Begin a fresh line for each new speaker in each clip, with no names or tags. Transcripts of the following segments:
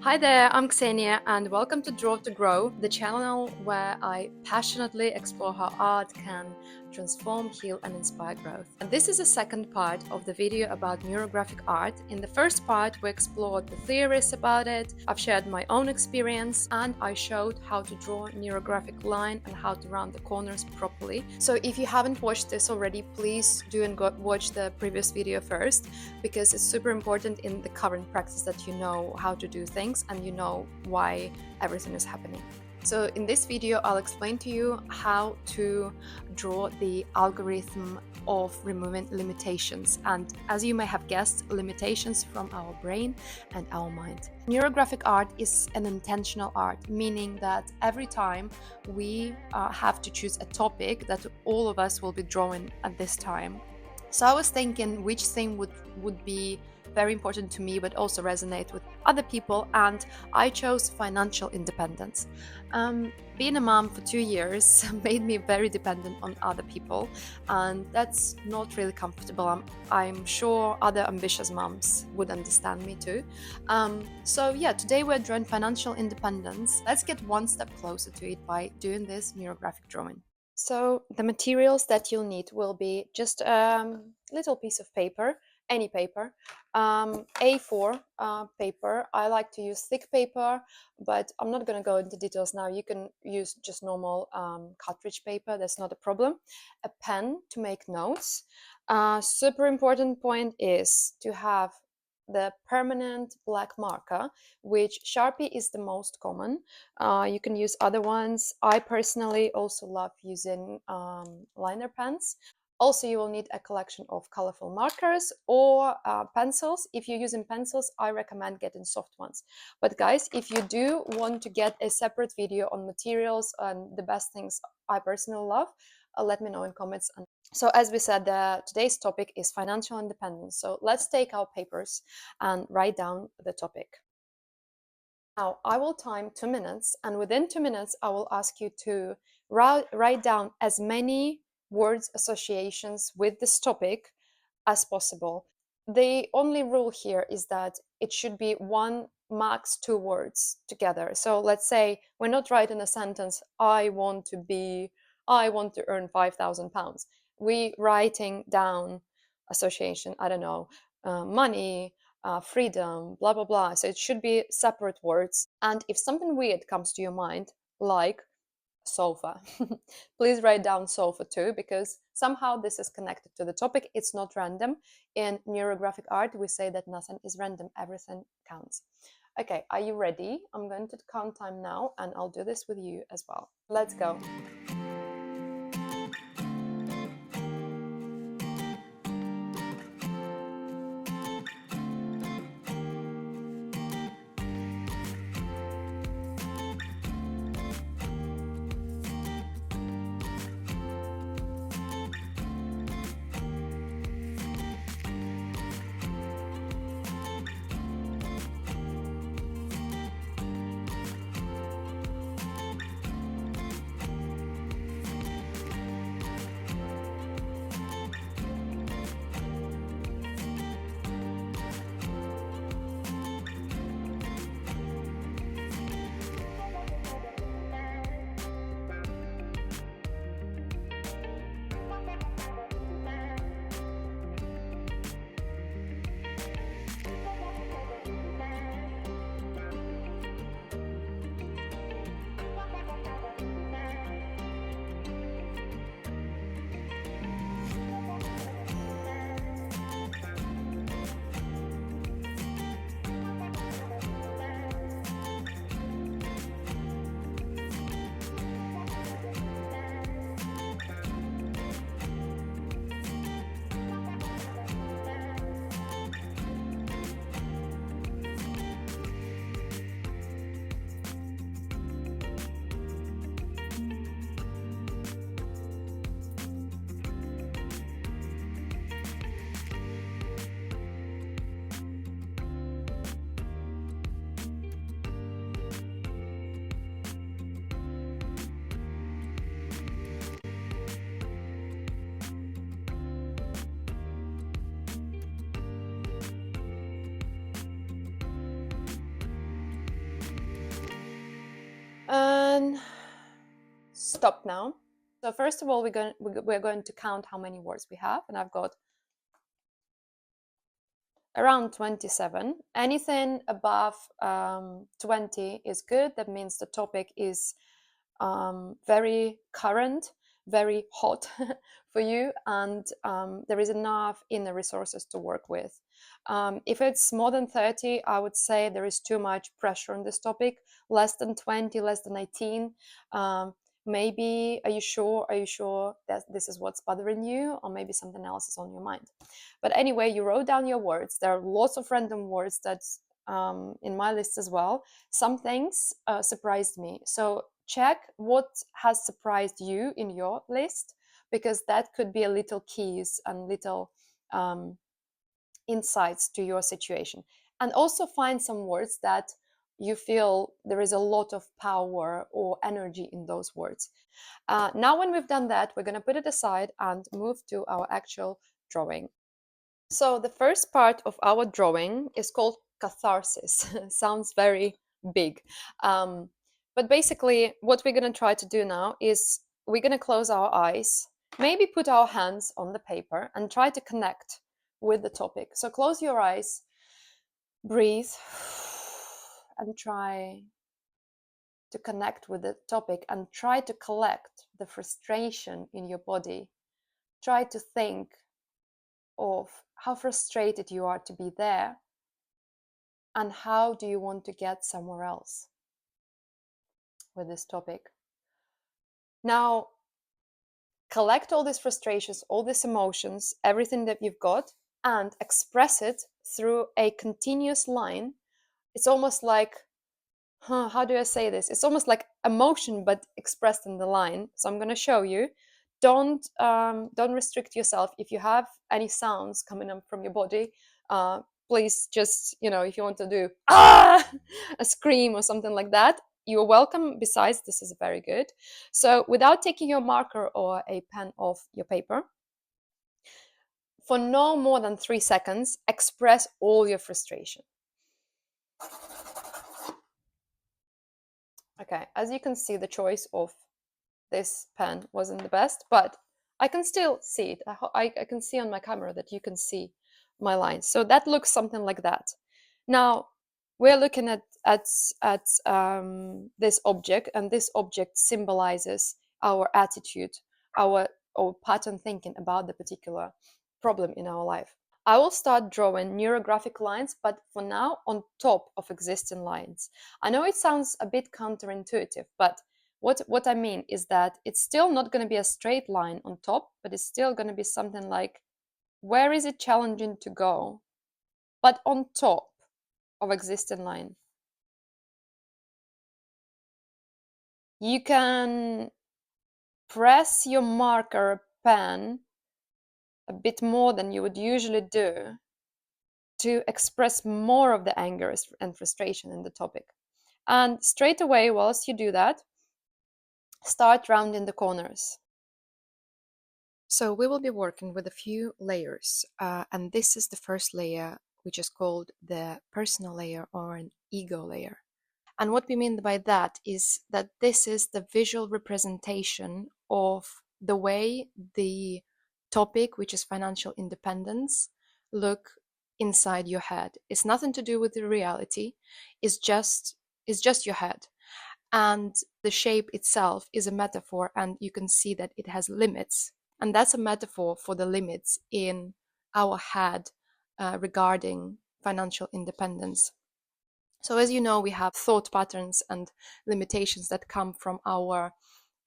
Hi there, I'm Ksenia and welcome to Draw to Grow, the channel where I passionately explore how art can transform, heal and inspire growth. And this is the second part of the video about neurographic art. In the first part we explored the theories about it, I've shared my own experience and I showed how to draw a neurographic line and how to round the corners properly. So if you haven't watched this already, please do and go watch the previous video first, because it's super important in the current practice that you know how to do things and you know why everything is happening. So in this video, I'll explain to you how to draw the algorithm of removing limitations, and as you may have guessed, limitations from our brain and our mind. Neurographic art is an intentional art, meaning that every time we have to choose a topic that all of us will be drawing at this time. So I was thinking which thing would be very important to me but also resonate with other people, and I chose financial independence. Being a mom for 2 years made me very dependent on other people, and that's not really comfortable. I'm sure other ambitious moms would understand me too. So yeah, today we're drawing financial independence. Let's get one step closer to it by doing this neurographic drawing. So the materials that you'll need will be just a little piece of paper, any paper, A4 paper. I like to use thick paper, but I'm not going to go into details now. You can use just normal cartridge paper, that's not a problem. A pen to make notes. Super important point is to have the permanent black marker, which Sharpie is the most common. You can use other ones. I personally also love using liner pens. Also, you will need a collection of colorful markers or pencils. If you're using pencils, I recommend getting soft ones. But guys, if you do want to get a separate video on materials and the best things I personally love, let me know in comments. So as we said, today's topic is financial independence. So let's take our papers and write down the topic. Now, I will time 2 minutes, and within 2 minutes, I will ask you to write down as many words associations with this topic as possible. The only rule here is that it should be one, max 2 words together. So let's say we're not writing a sentence, I want to earn £5,000. We writing down association, I don't know, money, freedom, blah, blah, blah. So it should be separate words. And if something weird comes to your mind, like sofa, please write down sofa too, because somehow this is connected to the topic. It's not random. In neurographic art, we say that nothing is random, everything counts. Okay, are you ready? I'm going to count time now, and I'll do this with you as well. Let's go. And stop now. So first of all, we're going to count how many words we have, and I've got around 27. Anything above 20 is good. That means the topic is very current, very hot for you, and there is enough inner resources to work with. If it's more than 30, I would say there is too much pressure on this topic. Less than 20, less than 18. Maybe, are you sure that this is what's bothering you, or maybe something else is on your mind? But anyway, you wrote down your words. There are lots of random words that's in my list as well. Some things surprised me. So check what has surprised you in your list, because that could be a little keys and little insights to your situation. And also find some words that you feel there is a lot of power or energy in those words. Now, when we've done that, we're going to put it aside and move to our actual drawing. So the first part of our drawing is called Catharsis. Sounds very big. But basically, what we're going to try to do now is we're going to close our eyes, maybe put our hands on the paper and try to connect with the topic. So close your eyes, breathe, and try to connect with the topic and try to collect the frustration in your body. Try to think of how frustrated you are to be there, and how do you want to get somewhere else with this topic. Now, collect all these frustrations, all these emotions, everything that you've got, and express it through a continuous line. It's almost like, how do I say this? It's almost like emotion, but expressed in the line. So I'm going to show you. Don't restrict yourself. If you have any sounds coming up from your body, please just, if you want to do a scream or something like that, you're welcome. Besides, this is very good. So without taking your marker or a pen off your paper, for no more than 3 seconds, express all your frustration. Okay, as you can see, the choice of this pen wasn't the best, but I can still see it. I can see on my camera that you can see my lines. So that looks something like that. Now, we're looking at this object, and this object symbolizes our attitude, our pattern thinking about the particular problem in our life. I will start drawing neurographic lines, but for now on top of existing lines. I know it sounds a bit counterintuitive, but what I mean is that it's still not going to be a straight line on top, but it's still going to be something like, where is it challenging to go, but on top of existing line. You can press your marker pen a bit more than you would usually do to express more of the anger and frustration in the topic. And straight away, whilst you do that, start rounding the corners. So we will be working with a few layers, and this is the first layer, which is called the personal layer or an ego layer. And what we mean by that is that this is the visual representation of the way the topic, which is financial independence, look inside your head. It's nothing to do with the reality. It's just your head. And the shape itself is a metaphor, and you can see that it has limits. And that's a metaphor for the limits in our head regarding financial independence. So as you know, we have thought patterns and limitations that come from our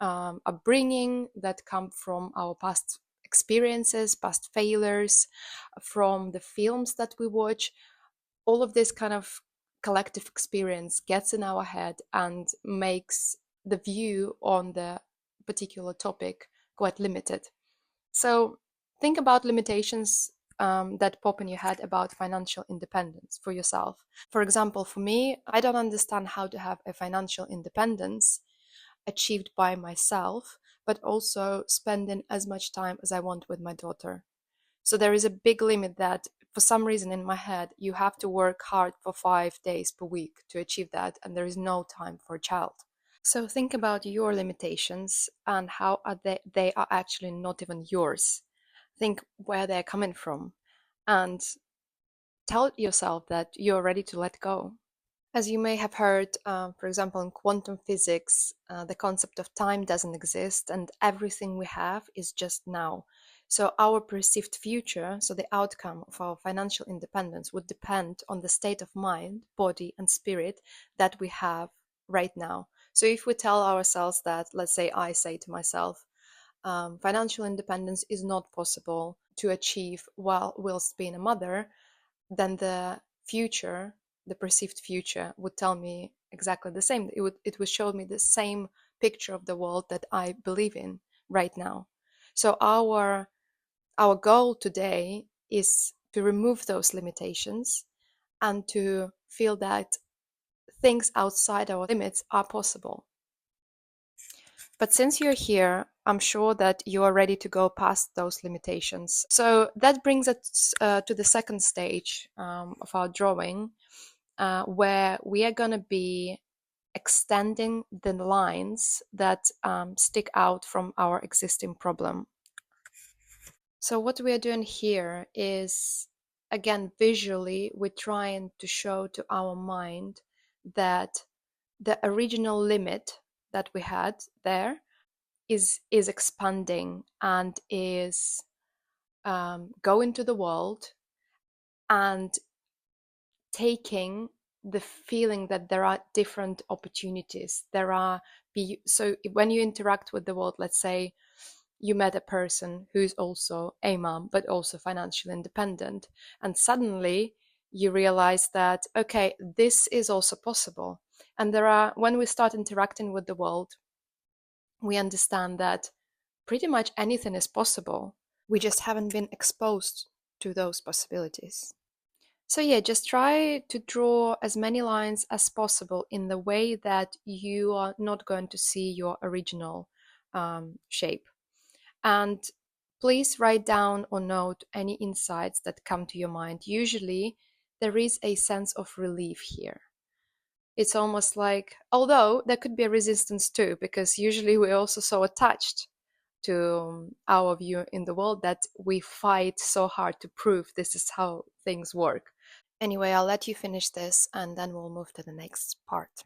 upbringing, that come from our past experiences, past failures, from the films that we watch. All of this kind of collective experience gets in our head and makes the view on the particular topic quite limited. So think about limitations that pop in your head about financial independence for yourself. For example, for me, I don't understand how to have a financial independence achieved by myself, but also spending as much time as I want with my daughter. So there is a big limit that for some reason in my head, you have to work hard for 5 days per week to achieve that, and there is no time for a child. So think about your limitations and how are they are actually not even yours. Think where they're coming from and tell yourself that you're ready to let go. As you may have heard, for example, in quantum physics, the concept of time doesn't exist and everything we have is just now. So our perceived future, so the outcome of our financial independence, would depend on the state of mind, body, and spirit that we have right now. So if we tell ourselves that, let's say I say to myself, financial independence is not possible to achieve whilst being a mother, then the future, the perceived future, would tell me exactly the same. It would show me the same picture of the world that I believe in right now. So our goal today is to remove those limitations and to feel that things outside our limits are possible. But since you're here, I'm sure that you are ready to go past those limitations. So that brings us to the second stage of our drawing, where we are going to be extending the lines that stick out from our existing problem. So what we are doing here is, again, visually, we're trying to show to our mind that the original limit that we had there is expanding and is going to the world and taking the feeling that there are different opportunities. So when you interact with the world, let's say you met a person who's also a mom but also financially independent, and suddenly you realize that, okay, this is also possible. And when we start interacting with the world, we understand that pretty much anything is possible. We just haven't been exposed to those possibilities. So yeah, just try to draw as many lines as possible in the way that you are not going to see your original shape. And please write down or note any insights that come to your mind. Usually there is a sense of relief here. It's almost like, although there could be a resistance too, because usually we're also so attached to our view in the world that we fight so hard to prove this is how things work. Anyway, I'll let you finish this and then we'll move to the next part.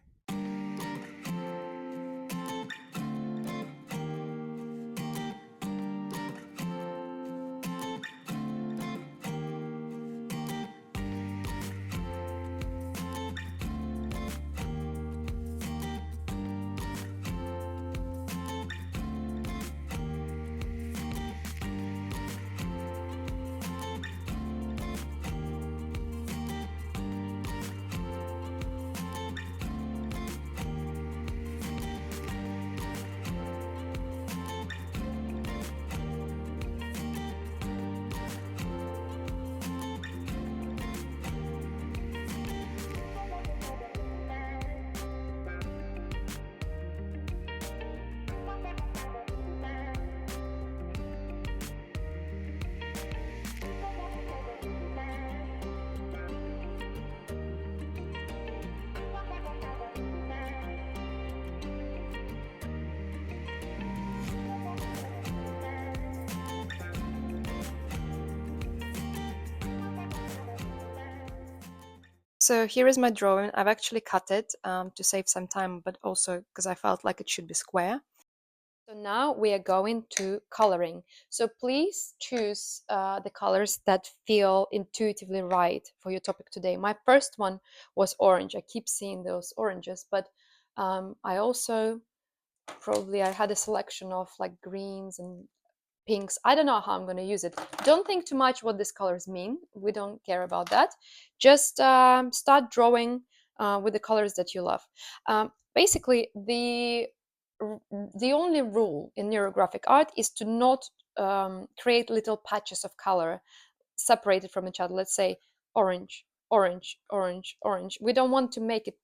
So here is my drawing. I've actually cut it to save some time, but also because I felt like it should be square. So now we are going to coloring. So please choose the colors that feel intuitively right for your topic today. My first one was orange. I keep seeing those oranges, but I also I had a selection of like greens and pinks. I don't know how I'm going to use it. Don't think too much what these colors mean. We don't care about that. Just start drawing with the colors that you love. Basically, the only rule in neurographic art is to not create little patches of color separated from each other. Let's say orange, orange, orange, orange. We don't want to make it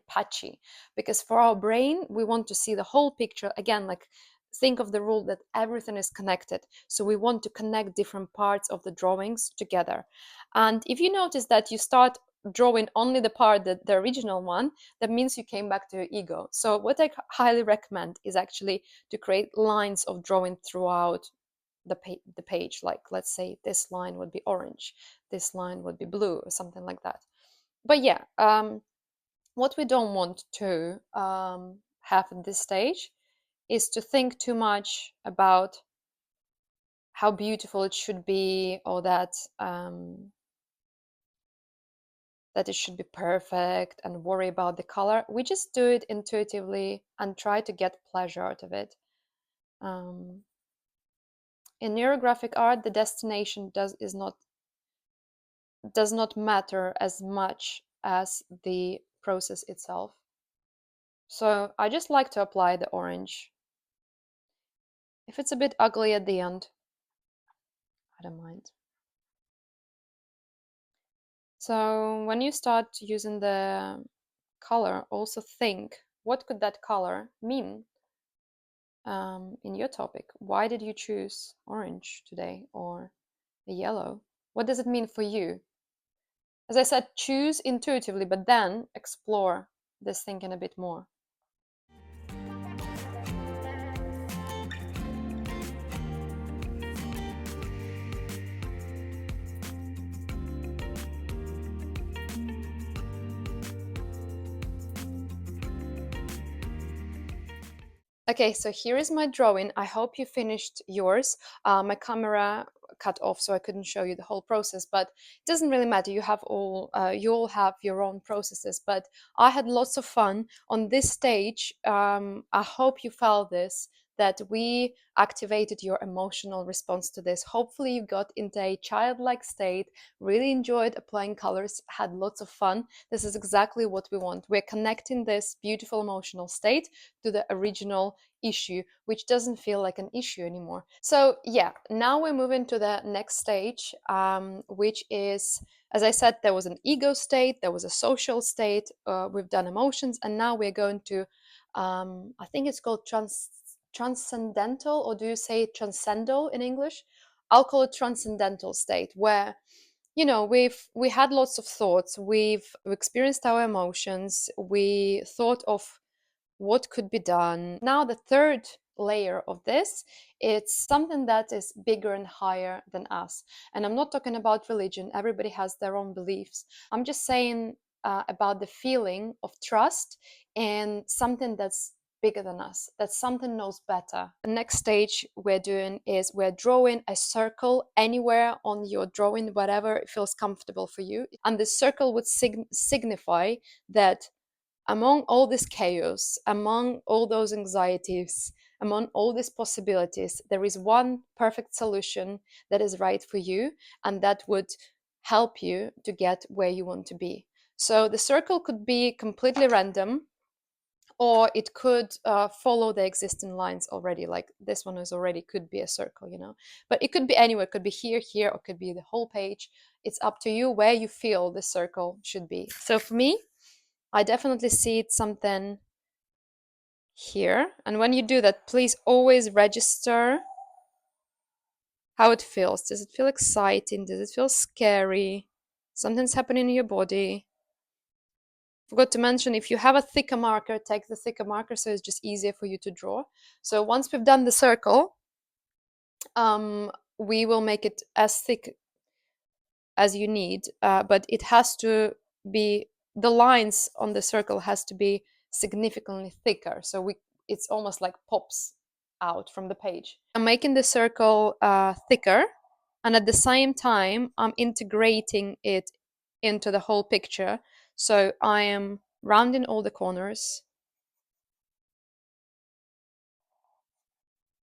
patchy, because for our brain we want to see the whole picture. Again, like, think of the rule that everything is connected, so we want to connect different parts of the drawings together. And if you notice that you start drawing only the part, that the original one, that means you came back to your ego. So what I highly recommend is actually to create lines of drawing throughout the page. Like, let's say this line would be orange, this line would be blue, or something like that. But yeah, what we don't want to have at this stage is to think too much about how beautiful it should be, or that it should be perfect, and worry about the color. We just do it intuitively and try to get pleasure out of it. Um, in neurographic art, the destination does not matter as much as the process itself. So I just like to apply the orange. If it's a bit ugly at the end, I don't mind. So when you start using the color, also think, what could that color mean in your topic? Why did you choose orange today, or a yellow? What does it mean for you? As I said, choose intuitively, but then explore this thinking a bit more. Okay, so here is my drawing. I hope you finished yours. My camera cut off, so I couldn't show you the whole process, but it doesn't really matter. You all have your own processes, but I had lots of fun on this stage. I hope you felt this, that we activated your emotional response to this. Hopefully you got into a childlike state, really enjoyed applying colors, had lots of fun. This is exactly what we want. We're connecting this beautiful emotional state to the original issue, which doesn't feel like an issue anymore. So yeah, now we're moving to the next stage, which is, as I said, there was an ego state, there was a social state, we've done emotions, and now we're going to, I think it's called transcendental, or do you say transcendental in English? I'll call it transcendental state, where we had lots of thoughts, we've experienced our emotions, we thought of what could be done. Now the third layer of this, it's something that is bigger and higher than us. And I'm not talking about religion, everybody has their own beliefs. I'm just saying about the feeling of trust and something that's bigger than us, that something knows better. The next stage we're doing is we're drawing a circle anywhere on your drawing, whatever feels comfortable for you, and the circle would signify that among all this chaos, among all those anxieties, among all these possibilities, there is one perfect solution that is right for you, and that would help you to get where you want to be. So the circle could be completely random, or it could follow the existing lines already. Like this one is already could be a circle, but it could be anywhere. It could be here, or it could be the whole page. It's up to you where you feel the circle should be. So for me, I definitely see it something here. And when you do that, please always register how it feels. Does it feel exciting? Does it feel scary? Something's happening in your body. Forgot to mention, if you have a thicker marker, take the thicker marker so it's just easier for you to draw. So once we've done the circle, we will make it as thick as you need, but it has to be, the lines on the circle has to be significantly thicker, so it's almost like pops out from the page. I'm making the circle thicker, and at the same time I'm integrating it into the whole picture. So I am rounding all the corners,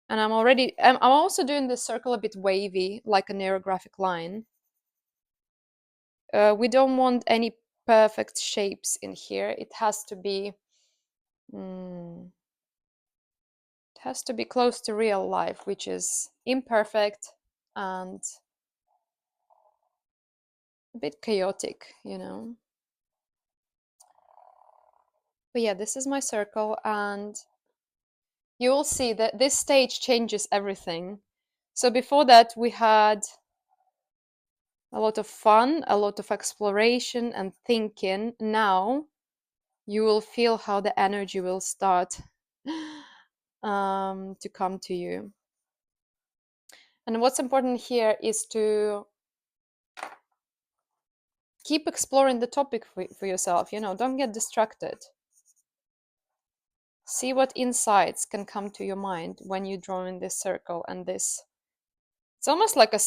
and I'm also doing this circle a bit wavy, like a neurographic line. We don't want any perfect shapes in here. It has to be close to real life, which is imperfect and a bit chaotic, But yeah, this is my circle, and you will see that this stage changes everything. So before that we had a lot of fun, a lot of exploration and thinking. Now you will feel how the energy will start to come to you. And what's important here is to keep exploring the topic for yourself. Don't get distracted. See what insights can come to your mind when you draw in this circle and this. It's almost like a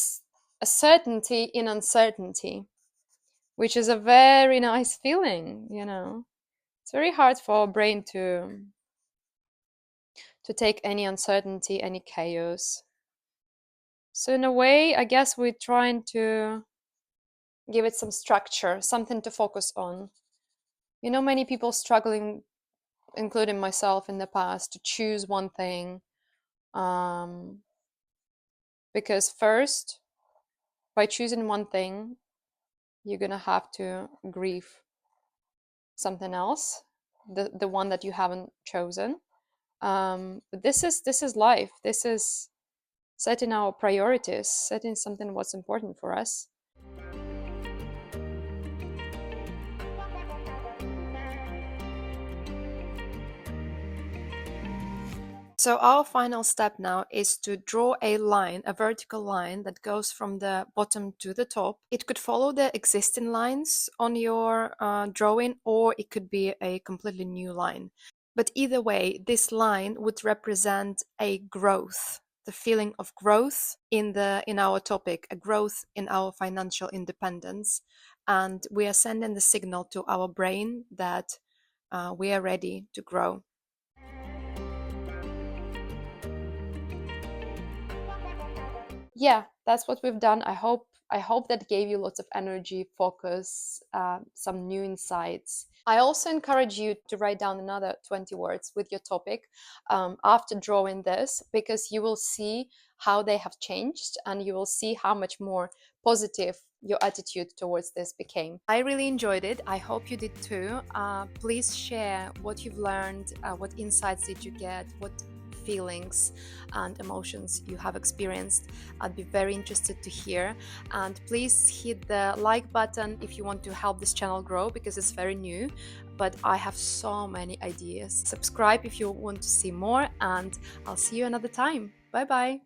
certainty in uncertainty, which is a very nice feeling. It's very hard for our brain to take any uncertainty, any chaos. So in a way, I guess we're trying to give it some structure, something to focus on. Many people struggling, including myself in the past, to choose one thing. Because first, by choosing one thing, you're gonna have to grieve something else, the one that you haven't chosen. But this is life. This is setting our priorities, setting something what's important for us. So our final step now is to draw a line, a vertical line that goes from the bottom to the top. It could follow the existing lines on your drawing, or it could be a completely new line. But either way, this line would represent a growth, the feeling of growth in our topic, a growth in our financial independence. And we are sending the signal to our brain that we are ready to grow. Yeah, that's what we've done. I hope that gave you lots of energy, focus, some new insights. I also encourage you to write down another 20 words with your topic after drawing this, because you will see how they have changed, and you will see how much more positive your attitude towards this became. I really enjoyed it. I hope you did too. Please share what you've learned, what insights did you get, what feelings and emotions you have experienced. I'd be very interested to hear. And please hit the like button if you want to help this channel grow, because it's very new, but I have so many ideas. Subscribe if you want to see more, and I'll see you another time. Bye bye.